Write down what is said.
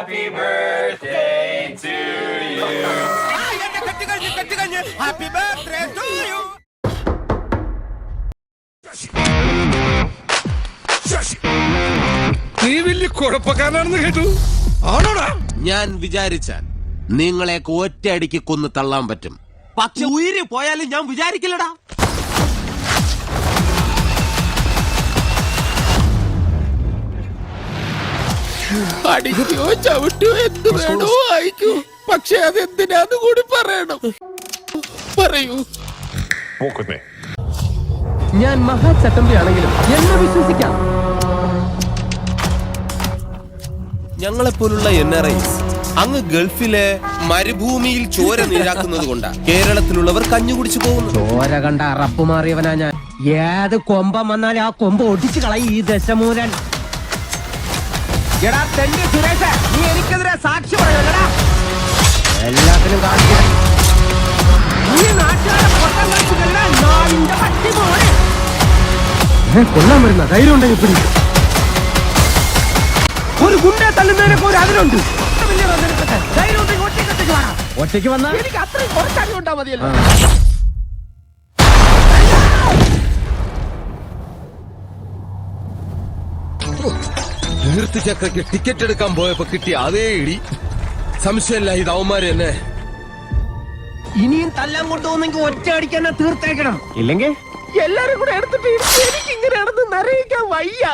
Happy birthday to you. Happy birthday to you. നീ വലിയ കുഴപ്പക്കാരനാണെന്ന് കേട്ടു. ആണോടാ? ഞാൻ വിചാരിച്ചാൽ നിങ്ങളെ ഒറ്റയടിക്ക് കൊന്ന് തള്ളാൻ പറ്റും. പക്ഷെ ഉയിര് പോയാലും ഞാൻ വിചാരിക്കില്ലടാ. അടിക്കോ ചവിട്ടോ എന്ത് വേണോ ആയിക്കോ, പക്ഷെ അതെന്തിനാന്ന് കൂടി പറയണം. പറയൂ. ഞാൻ മഹാചട്ടമ്പിയാണെങ്കിലും എന്നെ വിശ്വസിക്കാം. ഞങ്ങളെപ്പോലുള്ള NRIs അങ്ങ് ഗൾഫിലെ മരുഭൂമിയിൽ ചോര നീരാക്കുന്നത് കൊണ്ടാ കേരളത്തിലുള്ളവർ കഞ്ഞു കുടിച്ചു പോകുന്നു. ചോര കണ്ട അറപ്പ് മാറിയവനാ ഞാൻ. ഏത് കൊമ്പം വന്നാലും ആ കൊമ്പ് ഒടിച്ചു കളയും ഈ ദശമൂലൻ. എടാ തെണ്ടി സുരേഷ്, നീ എനിക്കെതിരെ സാക്ഷി പറയല്ലടാ. എല്ലാത്തിനും കാണിക്കാൻ നീ നാട്ടുകാരെ പൊട്ടം കളിച്ചിട്ടല്ല, നാടിന്റെ പട്ടി പോലെ. കൊല്ലാൻ വരുന്ന ധൈര്യം ഉണ്ടെങ്കിൽ പിടി. ഒരു ഗുണ്ടെ തള്ളുന്നതിനൊക്കെ ഒരു അതിലുണ്ട്. ധൈര്യം ഉണ്ടെങ്കിൽ ഒറ്റയ്ക്ക് വേണം. ഒറ്റയ്ക്ക് വന്നാൽ എനിക്ക് അത്രയും കുറച്ചടി ഉണ്ടാ മതിയല്ലോ. കീർത്തിചക്രയ്ക്ക് ടിക്കറ്റ് എടുക്കാൻ പോയപ്പോ കിട്ടിയ അതേ ഇടി. സംശയമില്ല, ഇത് അവന്മാര് തന്നെ. ഇനിയും തല്ലാൻ കൊണ്ടുപോകുന്നെങ്കിൽ ഒറ്റ അടിക്കാൻ തീർത്തേക്കണം. ഇല്ലെങ്കിൽ എല്ലാരും കൂടെ എടുത്തിട്ട് എനിക്ക് ഇങ്ങനെ നടന്ന് നിറയിക്കാൻ വയ്യ.